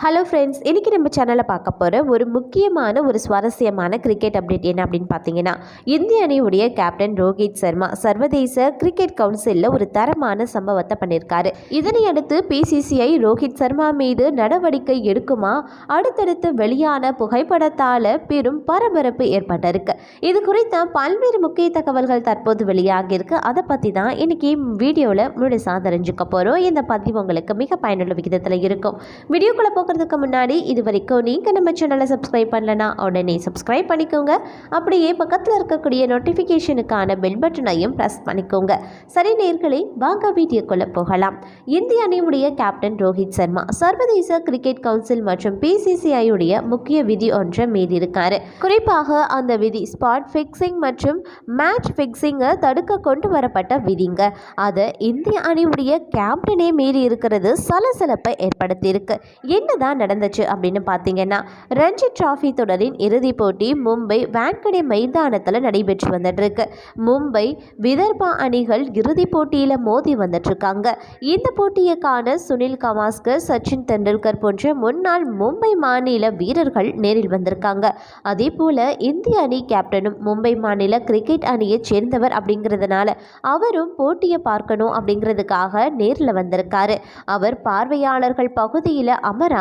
Hello friends, இன்றைக்கி நம்ம சேனலில் பார்க்க போகிற ஒரு முக்கியமான ஒரு சுவாரஸ்யமான கிரிக்கெட் அப்டேட் என்ன அப்படின்னு பார்த்தீங்கன்னா, இந்திய அணியுடைய கேப்டன் ரோஹித் சர்மா சர்வதேச கிரிக்கெட் கவுன்சிலில் ஒரு தரமான சம்பவத்தை பண்ணியிருக்காரு. இதனை அடுத்து பிசிசிஐ ரோஹித் சர்மா மீது நடவடிக்கை எடுக்குமா? அடுத்தடுத்து வெளியான புகைப்படத்தால் பெரும் பரபரப்பு ஏற்பட்டிருக்கு. இது குறித்த பல்வேறு முக்கிய தகவல்கள் தற்போது வெளியாகியிருக்கு. அதை பற்றி தான் இன்றைக்கி வீடியோவில் முழுசாக தெரிஞ்சுக்க போகிறோம். இந்த பதிவு உங்களுக்கு மிக பயனுள்ள விகிதத்தில் இருக்கும். வீடியோக்குள்ளே போகிறதுக்கு முன்னாடி இது வரைக்கும் நீங்கள் நம்ம சேனலை சப்ஸ்கிரைப் பண்ணலனா உடனே சப்ஸ்கிரைப் பண்ணிக்கோங்க. அப்படியே பக்கத்தில் இருக்கக்கூடிய நோட்டிஃபிகேஷனுக்கான பெல் பட்டனையும் ப்ரெஸ் பண்ணிக்கோங்க. சரி நேயர்களே, வாங்க வீடியோக்குள்ளே போகலாம். இந்திய அணியுடைய கேப்டன் ரோஹித் சர்மா சர்வதேச கிரிக்கெட் கவுன்சில் மற்றும் பிசிசிஐயுடைய முக்கிய விதி ஒன்றை மீறியிருக்காரு. குறிப்பாக அந்த விதி ஸ்பாட் ஃபிக்ஸிங் மற்றும் மேட்ச் ஃபிக்ஸிங்கை தடுக்க கொண்டு வரப்பட்ட விதிங்க. அதை இந்திய அணியுடைய கேப்டனே மீறி இருக்கிறது சலசலப்பை ஏற்படுத்தியிருக்கு. என்னதான் நடந்துச்சு அப்படின்னு பார்த்தீங்கன்னா, ரஞ்சி டிராஃபி தொடரின் இறுதிப் போட்டி மும்பை வான்கடே மைதானத்தில் நடைபெற்று வந்துட்டு இருக்கு. மும்பை விதர்பா அணிகள் இறுதிப் போட்டியில் மோதி வந்துட்டு இருக்காங்க. இந்த போட்டியை காண சுனில் கவாஸ்கர், சச்சின் தெண்டுல்கர் போன்ற முன்னாள் மும்பை மாநில வீரர்கள் நேரில் வந்திருக்காங்க. அதே போல இந்திய அணி கேப்டனும் மும்பை மாநில கிரிக்கெட் அணியை சேர்ந்தவர் அப்படிங்கிறதுனால அவரும் போட்டியை பார்க்கணும் அப்படிங்கிறதுக்காக நேரில் வந்திருக்காரு. அவர் பார்வையாளர்கள் பகுதியில் அமராம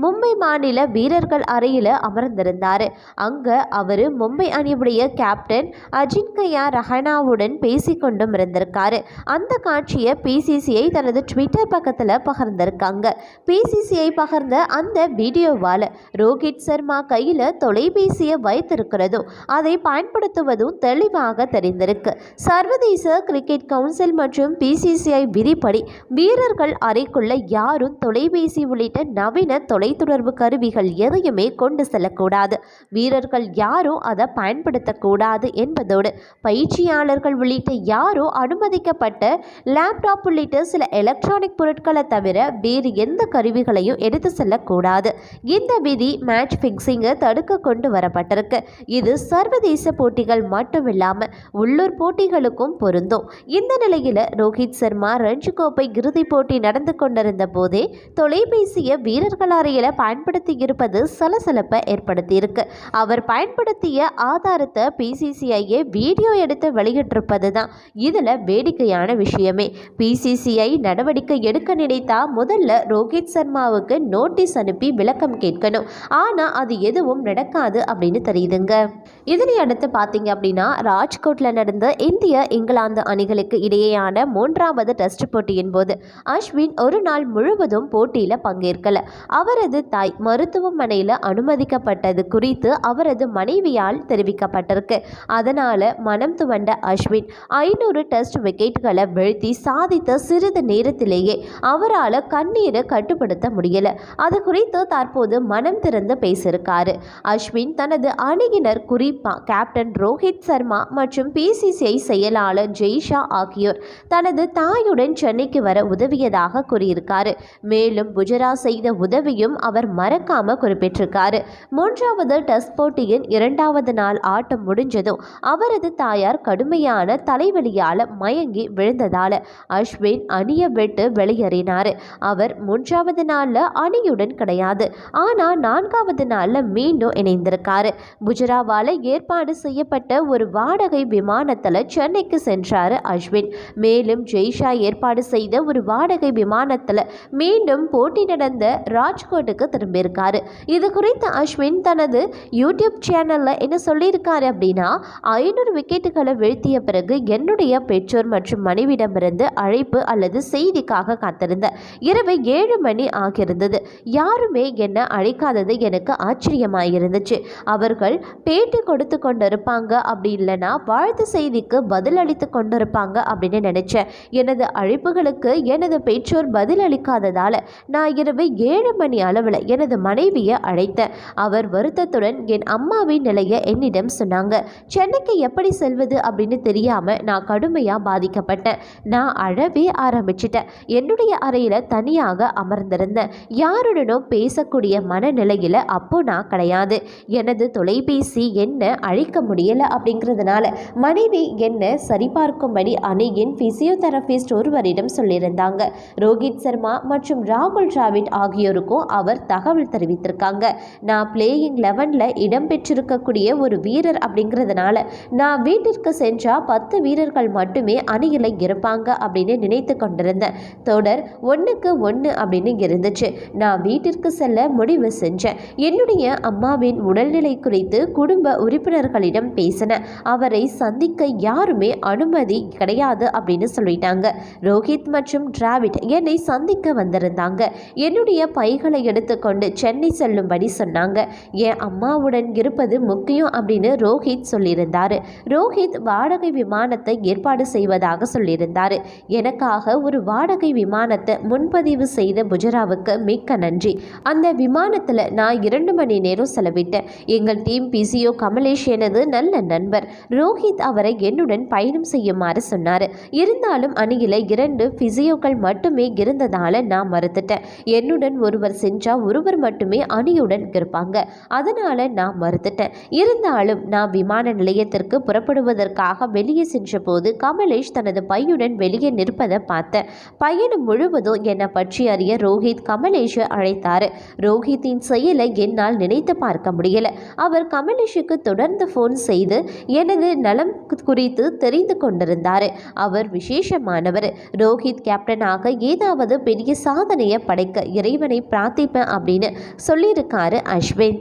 மும்பை மாநில வீரர்கள் அறையில் அமர்ந்திருந்தார். அங்க அவர் மும்பை அணியுடைய கேப்டன் அஜின்கயா ரஹானேவுடன் பேசிக்கொண்டும் இருந்திருக்காரு. அந்த காட்சியை பிசிசிஐ தனது ட்விட்டர் பக்கத்தில் பகிர்ந்திருக்காங்க. பிசிசிஐ பகிர்ந்த அந்த வீடியோவால் ரோஹித் சர்மா கையில் தொலைபேசியை வைத்திருக்கிறதும் அதை பயன்படுத்துவதும் தெளிவாக தெரிந்திருக்கு. சர்வதேச கிரிக்கெட் கவுன்சில் மற்றும் பிசிசிஐ விதிப்படி வீரர்கள் அறைக்குள்ள யாரும் தொலைபேசி உள்ளிட்ட நவீன தொலைத்தொடர்பு கருவிகள் எதையுமே கொண்டு செல்லக்கூடாது. வீரர்கள் யாரும் அதை பயன்படுத்தக்கூடாது என்பதோடு பயிற்சியாளர்கள் உள்ளிட்ட யாரும் அனுமதிக்கப்பட்ட லேப்டாப் உள்ளிட்ட சில எலக்ட்ரானிக் பொருட்களை தவிர வேறு எந்த கருவிகளையும் எடுத்து செல்லக்கூடாது. இந்த விதி மேட்ச் ஃபிக்ஸிங்கை தடுக்க கொண்டு வரப்பட்டிருக்கு. இது சர்வதேச போட்டிகள் மட்டுமில்லாமல் உள்ளூர் போட்டிகளுக்கும் பொருந்தும். இந்த நிலையில் ரோஹித் சர்மா ரஞ்சி கோப்பை இறுதிப் போட்டி நடந்து கொண்டிருந்த போதே தொலைபேசியை வீரர்கள் அறையில் பயன்படுத்தி இருப்பது சலசலப்பை ஏற்படுத்தியிருக்கு. அவர் பயன்படுத்திய ஆதாரத்தை பிசிசிஐயை வீடியோ எடுத்து வெளியிட்டிருப்பது தான் இதில் வேடிக்கையான விஷயமே. பிசிசிஐ நடவடிக்கை எடுக்க நினைத்தா முதல்ல ரோஹித் சர்மாவுக்கு நோட்டீஸ் அனுப்பி விளக்கம் கேட்கணும். ஆனால் அது எதுவும் நடக்காது அப்படின்னு தெரியுதுங்க. இதனை அடுத்து பார்த்தீங்க அப்படின்னா, ராஜ்கோட்டில் நடந்த இந்திய இங்கிலாந்து அணிகளுக்கு இடையேயான 3வது டெஸ்ட் போட்டியின் போது அஸ்வின் ஒரு நாள் முழுவதும் போட்டியில் பங்கேற்கல. அவரது தாய் மருத்துவமனையில் அனுமதிக்கப்பட்டது குறித்து அவரது மனைவியால் தெரிவிக்கப்பட்டிருக்கு. அதனால மனம் துவண்ட அஸ்வின் 500 டெஸ்ட் விக்கெட்டுகளை வீழ்த்தி சாதித்த சிறிது நேரத்திலேயே அவரால் கண்ணீரை கட்டுப்படுத்த முடியல. அது குறித்து தற்போது மனம் திறந்து பேசியிருக்காரு. அஸ்வின் தனது அணியினர் குறிப்பா கேப்டன் ரோஹித் சர்மா மற்றும் பிசிசிஐ செயலாளர் ஜெய்ஷா ஆகியோர் தனது தாயுடன் சென்னைக்கு வர உதவியதாக கூறியிருக்காரு. மேலும் குஜராத் செய்த உதவியும் அவர் மறக்காம குறிப்பிட்டிருக்காரு. 3வது டெஸ்ட் போட்டியின் 2வது நாள் ஆட்டம் முடிஞ்சதும் அவரது தாயார் கடுமையான தலைவலியால் மயங்கி விழுந்ததால அஸ்வின் அணியை விட்டு வெளியேறினார். அவர் 3வது நாளில் அணியுடன் கிடையாது. ஆனால் 4வது நாளில் மீண்டும் இணைந்திருக்காரு. குஜராவால் ஏற்பாடு செய்யப்பட்ட ஒரு வாடகை விமானத்தில் சென்னைக்கு சென்றார் அஸ்வின். மேலும் ஜெய்ஷா ஏற்பாடு செய்த ஒரு வாடகை விமானத்தில் மீண்டும் போட்டி நடந்த ராஜ்கோட்டுக்கு திரும்பியிருக்காரு. இது குறித்து அஸ்வின் தனது யூடியூப் சேனலில் என்ன சொல்லியிருக்காரு அப்படின்னா, 500 விக்கெட்டுகளை வீழ்த்திய பிறகு என்னுடைய பெற்றோர் மற்றும் மனைவிடமிருந்து அழைப்பு அல்லது செய்திக்காக காத்திருந்த இரவு 7 மணி ஆகியிருந்தது. யாருமே என்னை அழைக்காதது எனக்கு ஆச்சரியமாயிருந்துச்சு. அவர்கள் பேட்டி கொடுத்து கொண்டிருப்பாங்க, அப்படி இல்லைன்னா வாழ்த்து செய்திக்கு பதில் அளித்து கொண்டிருப்பாங்க அப்படின்னு நினைச்சேன். எனது அழைப்புகளுக்கு எனது பெற்றோர் பதில் அளிக்காததால நான் இரவு 7 மணி அளவில் எனது மனைவியை அழைத்தேன். அவர் வருத்தத்துடன் என் அம்மாவின் நிலையை என்னிடம் சொன்னாங்க. சென்னைக்கு எப்படி செல்வது அப்படின்னு தெரியாமல் நான் கடுமையாக பாதிக்கப்பட்டேன். நான் அழவே ஆரம்பிச்சிட்டேன். என்னுடைய அறையில் தனியாக அமர்ந்திருந்தேன். யாருடனும் பேசக்கூடிய மனநிலையில் அப்போ நான் கிடையாது. எனது தொலைபேசி என்ன அழைக்க முடியலை அப்படிங்கிறதுனால மனைவி என்ன சரிபார்க்கும்படி அணியின் பிசியோதெரபிஸ்ட் ஒருவரிடம் சொல்லியிருந்தாங்க. ரோஹித் சர்மா மற்றும் ராகுல் டிராவிட் ஆகியோர் தகவலுக்கும் அவர் தகவல் தெரிவித்திருக்காங்க. நான் பிளேயிங் 11ல் இடம்பெற்றிருக்கக்கூடிய ஒரு வீரர் அப்படிங்கிறதுனால நான் வீட்டிற்கு சென்றா 10 வீரர்கள் மட்டுமே அணியில் இருப்பாங்க அப்படின்னு நினைத்து கொண்டிருந்தேன். தொடர் 1-1 அப்படின்னு இருந்துச்சு. நான் வீட்டிற்கு செல்ல முடிவு செஞ்சேன். என்னுடைய அம்மாவின் உடல்நிலை குறித்து குடும்ப உறுப்பினர்களிடம் பேசினேன். அவரை சந்திக்க யாருமே அனுமதி கிடையாது அப்படின்னு சொல்லிட்டாங்க. ரோஹித் மற்றும் டிராவிட் என்னை சந்திக்க வந்திருந்தாங்க. என்னுடைய பைகளை எடுத்துக்கொண்டு சென்னை செல்லும்படி சொன்னாங்க. என் அம்மாவுடன் இருப்பது முக்கியம் அப்படின்னு ரோஹித் சொல்லியிருந்தாரு. ரோஹித் வாடகை விமானத்தை ஏற்பாடு செய்வதாக சொல்லியிருந்தாரு. எனக்காக ஒரு வாடகை விமானத்தை முன்பதிவு செய்த புஜராவுக்கு மிக்க நன்றி. அந்த விமானத்தில் நான் 2 மணி நேரம் செலவிட்டேன். எங்கள் டீம் பிசியோ கமலேஷ் எனது நல்ல நண்பர். ரோஹித் அவரை என்னுடன் பயணம் செய்யுமாறு சொன்னார். இருந்தாலும் அணியில் 2 பிசியோக்கள் மட்டுமே இருந்ததால நான் மறுத்துட்டேன். என்னுடன் ஒருவர் சென்றா ஒருவர் மட்டுமே அணியுடன் இருப்பாங்க. அதனால நான் மறுத்துட்டேன். இருந்தாலும் நான் விமான நிலையத்திற்கு புறப்படுவதற்காக வெளியே சென்ற போது கமலேஷ் தனது பையுடன் வெளியே நிற்பதை பார்த்தேன். பயணம் முழுவதும் என்னை பற்றி அறிய ரோஹித் கமலேஷை அழைத்தார். ரோஹித்தின் செயலை என்னால் நினைத்து பார்க்க முடியல. அவர் கமலேஷுக்கு தொடர்ந்து ஃபோன் செய்து எனது நலம் குறித்து தெரிந்து கொண்டிருந்தார். அவர் விசேஷமானவர். ரோஹித் கேப்டனாக ஏதாவது பெரிய சாதனையை படைக்க இறைவனை பிரார்த்திப்பேன் அப்படின்னு சொல்லியிருக்காரு அஸ்வின்.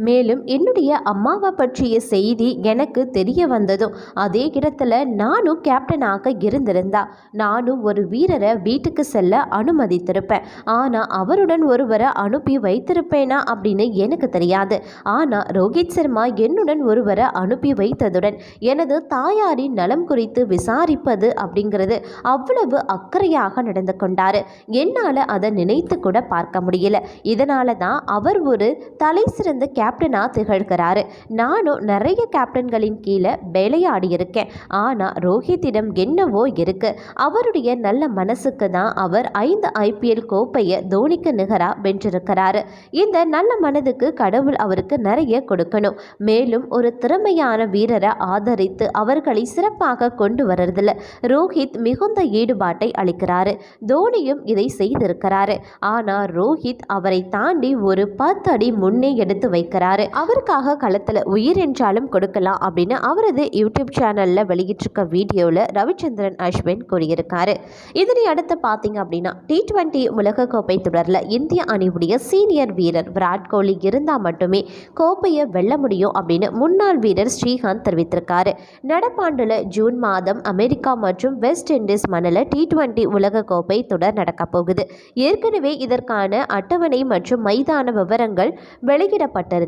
மேலும் என்னுடைய அம்மாவை பற்றிய செய்தி எனக்கு தெரிய வந்ததும் அதே இடத்துல நானும் கேப்டனாக இருந்திருந்தா நானும் ஒரு வீரரை வீட்டுக்கு செல்ல அனுமதித்திருப்பேன். ஆனால் அவருடன் ஒருவரை அனுப்பி வைத்திருப்பேனா அப்படின்னு எனக்கு தெரியாது. ஆனால் ரோஹித் சர்மா என்னுடன் ஒருவரை அனுப்பி வைத்ததுடன் எனது தாயாரின் நலம் குறித்து விசாரிப்பது அப்படிங்கிறது அவ்வளவு அக்கறையாக நடந்து கொண்டார். என்னால் அதை நினைத்து கூட பார்க்க முடியல. இதனால தான் அவர் ஒரு தலை சிறந்த கேப்டனா திகழ்கிறாரு. நானும் நிறைய கேப்டன்களின் கீழே விளையாடி இருக்கேன். ஆனால் ரோஹித்திடம் என்னவோ இருக்கு. அவருடைய நல்ல மனசுக்கு தான் அவர் 5 IPL கோப்பையை தோனிக்கு நிகரா வென்றிருக்கிறாரு. இந்த நல்ல மனதுக்கு கடவுள் அவருக்கு நிறைய கொடுக்கணும். மேலும் ஒரு திறமையான வீரரை ஆதரித்து அவர்களை சிறப்பாக கொண்டு வர்றதில் ரோஹித் மிகுந்த ஈடுபாட்டை அளிக்கிறாரு. தோனியும் இதை செய்திருக்கிறாரு. ஆனால் ரோஹித் அவரை தாண்டி ஒரு 10 அடி முன்னே எடுத்து வைக்கிறார். அவருக்காக களத்தில் உயிர் என்றாலும் கொடுக்கலாம் அப்படின்னு அவரது யூடியூப் சேனலில் வெளியிட்டிருக்க வீடியோவில் ரவிச்சந்திரன் அஸ்வின் கூறியிருக்காரு. இதனை அடுத்து பார்த்தீங்க அப்படின்னா T20 உலகக்கோப்பை தொடரில் இந்திய அணியுடைய சீனியர் வீரர் விராட் கோலி இருந்தால் மட்டுமே கோப்பையை வெல்ல முடியும் அப்படின்னு முன்னாள் வீரர் ஸ்ரீகாந்த் தெரிவித்திருக்காரு. நடப்பாண்டில் ஜூன் மாதம் அமெரிக்கா மற்றும் வெஸ்ட் இண்டீஸ் மண்ணில் T20 உலகக்கோப்பை தொடர் நடக்கப் போகுது. ஏற்கனவே இதற்கான அட்டவணை மற்றும் மைதான விவரங்கள் வெளியிடப்பட்டிருந்தது.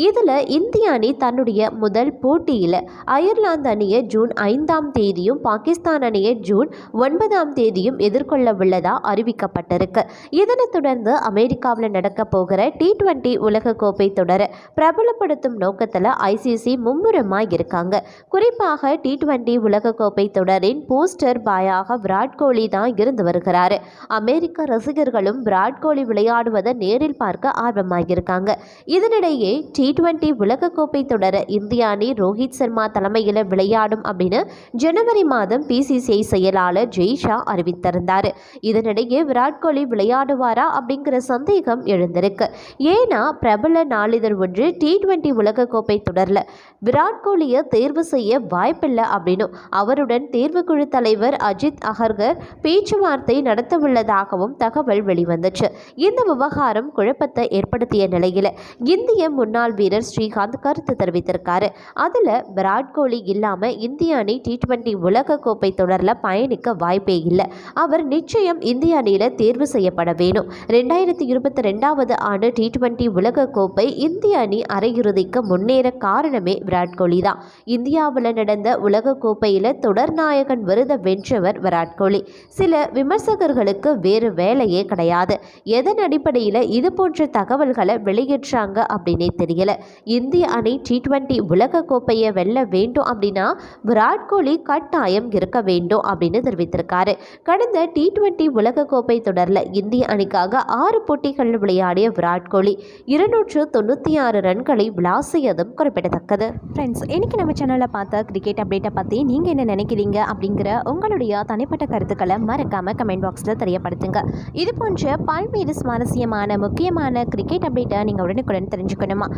இதில் இந்திய அணி தன்னுடைய முதல் போட்டியில் அயர்லாந்து அணியை ஜூன் 5ஆம் தேதியும் பாகிஸ்தான் அணியை ஜூன் 9ஆம் தேதியும் எதிர்கொள்ள உள்ளதா அறிவிக்கப்பட்டிருக்கு. இதனைத் தொடர்ந்து அமெரிக்காவில் நடக்க போகிற T20 உலகக்கோப்பை தொடரை பிரபலப்படுத்தும் நோக்கத்தில் ICC மும்முரமாக இருக்காங்க. குறிப்பாக T20 உலகக்கோப்பை தொடரின் போஸ்டர் பாயாக விராட் கோலி தான் இருந்து வருகிறாரு. அமெரிக்க ரசிகர்களும் விராட் கோலி விளையாடுவதை நேரில் பார்க்க ஆர்வமாக இருக்காங்க. இதனிடையே T20 உலகக்கோப்பை தொடர இந்திய அணி ரோஹித் சர்மா தலைமையில் விளையாடும் அப்படின்னு ஜனவரி மாதம் PCCI செயலாளர் ஜெய்ஷா அறிவித்திருந்தார். இதனிடையே விராட் கோலி விளையாடுவாரா அப்படிங்கிற சந்தேகம் எழுந்திருக்கு. ஏன்னா பிரபல நாளிதழ் ஒன்று T20 உலகக்கோப்பை தொடரில் விராட் கோலியை தேர்வு செய்ய வாய்ப்பில்லை அப்படின்னும் அவருடன் தேர்வுக்குழு தலைவர் அஜித் அகர்கர் பேச்சுவார்த்தை நடத்தவுள்ளதாகவும் தகவல் வெளிவந்துச்சு. இந்த விவகாரம் குழப்பத்தை ஏற்படுத்திய நிலையில் இந்திய முன்னாள் வீரர் ஸ்ரீகாந்த் கருத்து தெரிவித்திருக்காரு. அதில் விராட் கோலி இல்லாமல் இந்திய அணி T20 உலகக்கோப்பை தொடரில் பயணிக்க வாய்ப்பே இல்லை. அவர் நிச்சயம் இந்திய அணியில் தேர்வு செய்யப்பட வேணும். 2022 ஆண்டு T20 உலகக்கோப்பை இந்திய அணி அரையிறுதிக்கு முன்னேற காரணமே விராட் கோலி தான். இந்தியாவில் நடந்த உலகக்கோப்பையில் தொடர் நாயகன் விருதை வென்றவர் விராட் கோலி. சில விமர்சகர்களுக்கு வேறு வேலையே கிடையாது. எதன் அடிப்படையில் இது போன்ற தகவல்களை வெளியிட்டாங்க அப்படின்னே தெரியல. இந்திய அணி T20 உலகக்கோப்பையை வெல்ல வேண்டும் அப்படின்னா விராட் கோலி கட்டாயம் இருக்க வேண்டும் அப்படின்னு தெரிவித்திருக்காரு. கடந்த T20 உலகக்கோப்பை தொடரில் இந்திய அணிக்காக 6 போட்டிகள் விளையாடிய விராட் கோலி 296 ரன்களை விளாசியதும் குறிப்பிடத்தக்கது. ஃப்ரெண்ட்ஸ், இன்னைக்கு நம்ம சேனலில் பார்த்த கிரிக்கெட் அப்டேட்டை பற்றி நீங்கள் என்ன நினைக்கிறீங்க அப்படிங்கிற உங்களுடைய தனிப்பட்ட கருத்துக்களை மறக்காமல் கமெண்ட் பாக்ஸில் தெரியப்படுத்துங்க. இது போன்ற பல்வேறு சுவாரஸ்யமான முக்கியமான கிரிக்கெட் அப்டேட்டை நீங்கள் உடனுக்குடன் தெரிஞ்சுக்கணுமா?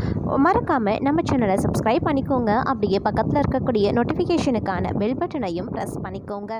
மறக்காமல் நம்ம சேனலை சப்ஸ்கிரைப் பண்ணிக்கோங்க. அப்படியே பக்கத்தில் இருக்கக்கூடிய நோட்டிஃபிகேஷனுக்கான பெல் பட்டனையும் ப்ரெஸ் பண்ணிக்கோங்க.